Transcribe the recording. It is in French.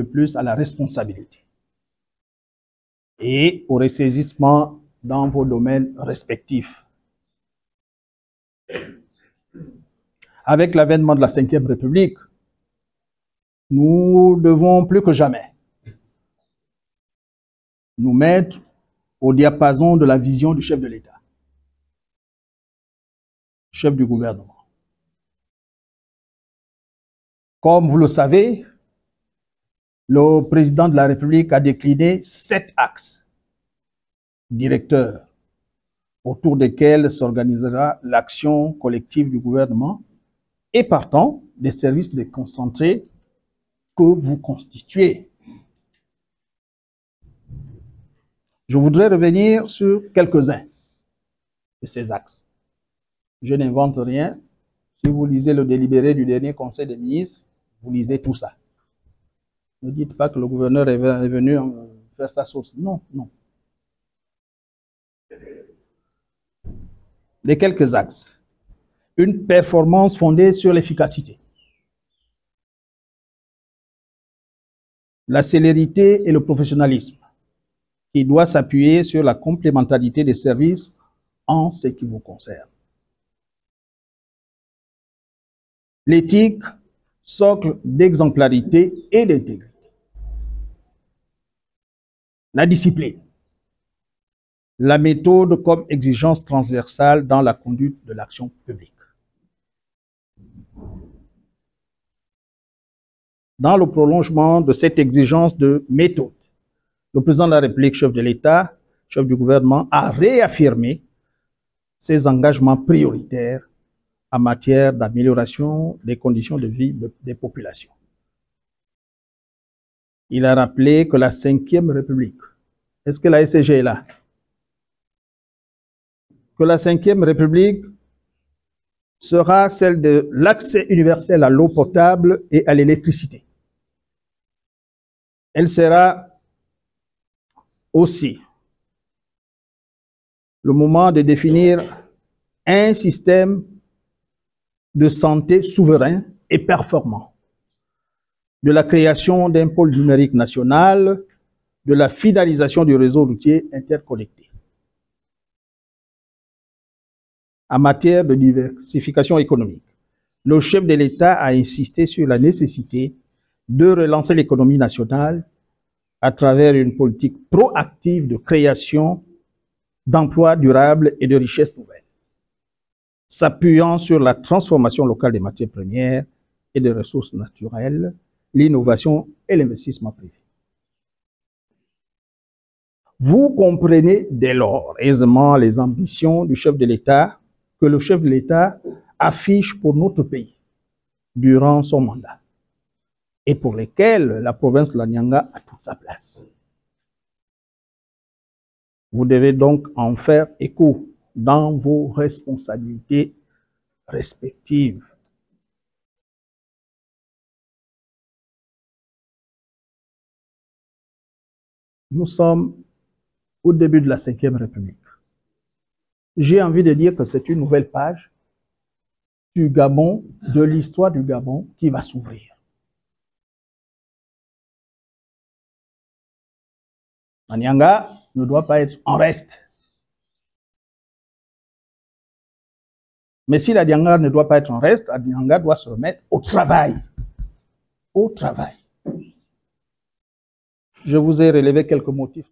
plus à la responsabilité et au ressaisissement dans vos domaines respectifs. Avec l'avènement de la Ve République, nous devons plus que jamais nous mettre au diapason de la vision du chef de l'État, chef du gouvernement. Comme vous le savez, le président de la République a décliné 7 axes directeurs autour desquels s'organisera l'action collective du gouvernement et partant des services déconcentrés que vous constituez. Je voudrais revenir sur quelques-uns de ces axes. Je n'invente rien. Si vous lisez le délibéré du dernier Conseil des ministres, vous lisez tout ça. Ne dites pas que le gouverneur est venu faire sa sauce. Non, non. Les quelques axes. Une performance fondée sur l'efficacité. La célérité et le professionnalisme, qui doit s'appuyer sur la complémentarité des services en ce qui vous concerne. L'éthique, socle d'exemplarité et d'intégrité. La discipline. La méthode comme exigence transversale dans la conduite de l'action publique. Dans le prolongement de cette exigence de méthode, le président de la République, chef de l'État, chef du gouvernement, a réaffirmé ses engagements prioritaires en matière d'amélioration des conditions de vie des populations. Il a rappelé que la Ve République, est-ce que la SCG est là? Que la Ve République sera celle de l'accès universel à l'eau potable et à l'électricité. Elle sera aussi le moment de définir un système de santé souverain et performant, de la création d'un pôle numérique national, de la finalisation du réseau routier interconnecté. En matière de diversification économique, le chef de l'État a insisté sur la nécessité de relancer l'économie nationale à travers une politique proactive de création d'emplois durables et de richesses nouvelles, s'appuyant sur la transformation locale des matières premières et des ressources naturelles, l'innovation et l'investissement privé. Vous comprenez dès lors aisément les ambitions du chef de l'État que le chef de l'État affiche pour notre pays durant son mandat et pour lesquelles la province de la Nyanga a toute sa place. Vous devez donc en faire écho dans vos responsabilités respectives. Nous sommes au début de la Ve République. J'ai envie de dire que c'est une nouvelle page du Gabon, de l'histoire du Gabon qui va s'ouvrir. La Nyanga ne doit pas être en reste. Mais si la Nyanga ne doit pas être en reste, la Nyanga doit se remettre au travail. Au travail. Je vous ai relevé quelques motifs.